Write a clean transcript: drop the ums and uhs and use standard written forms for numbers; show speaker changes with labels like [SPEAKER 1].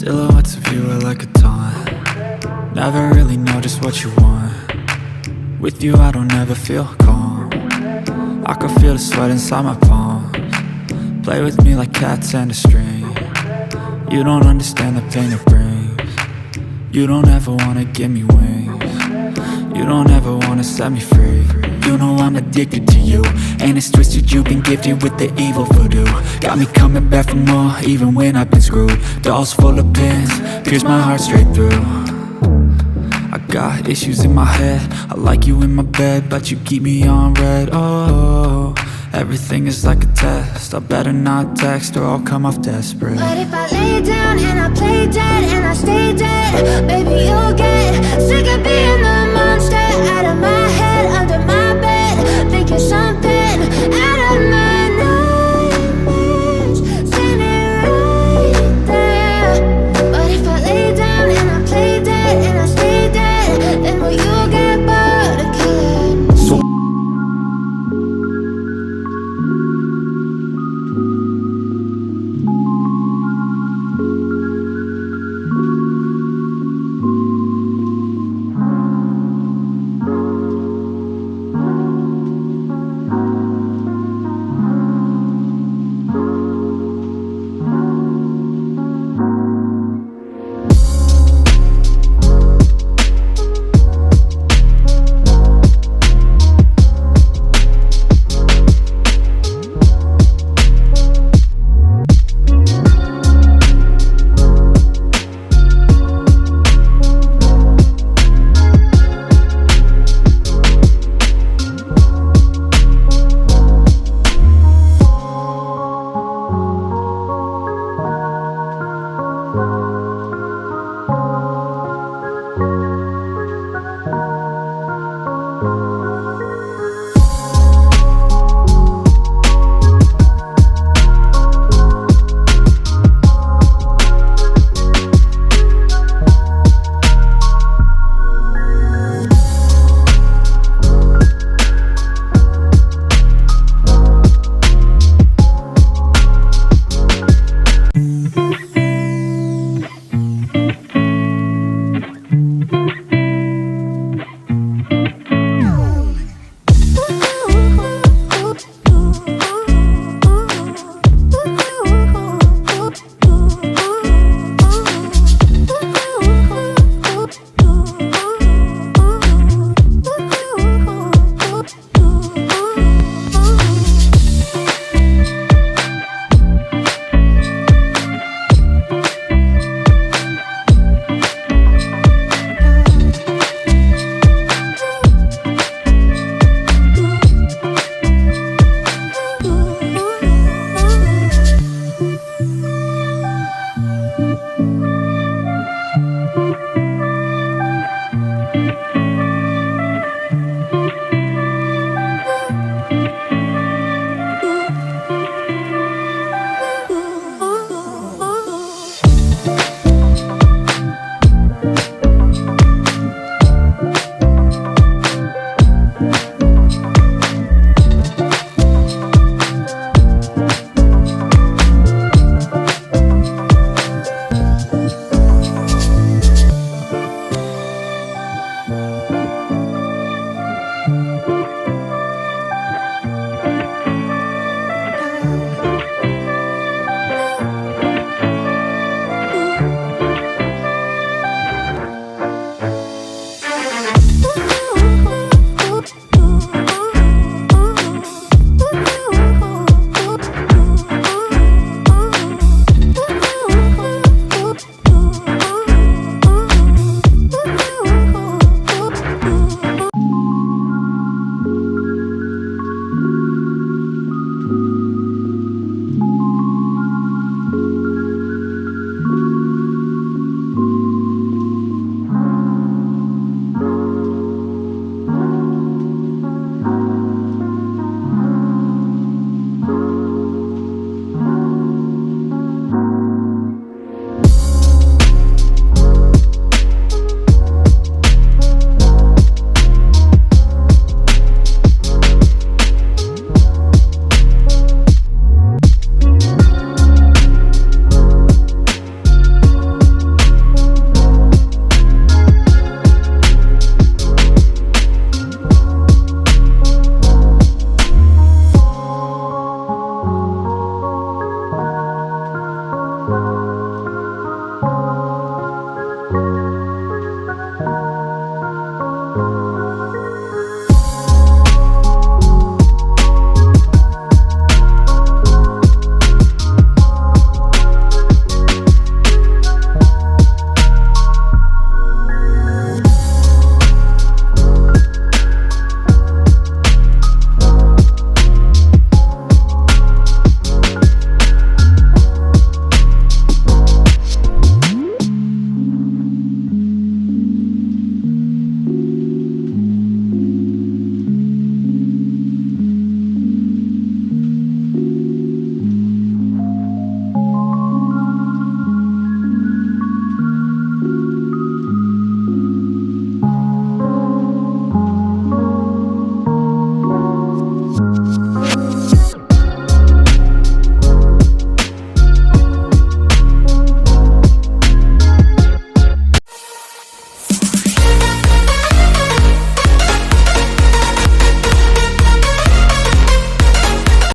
[SPEAKER 1] Silhouettes of you are like a taunt. Never really know just what you want. With you I don't ever feel calm. I can feel the sweat inside my palms. Play with me like cats and a string. You don't understand the pain it brings. You don't ever wanna give me wings. You don't ever wanna set me free. You know I'm addicted to you, and it's twisted, you've been gifted with the evil voodoo. Got me coming back for more, even when I've been screwed. Dolls full of pins, pierce my heart straight through. I got issues in my head, I like you in my bed, but you keep me on red. Oh, everything is like a test, I better not text or I'll come off desperate.
[SPEAKER 2] But if I lay down and I play dead and I stay dead, baby you'll get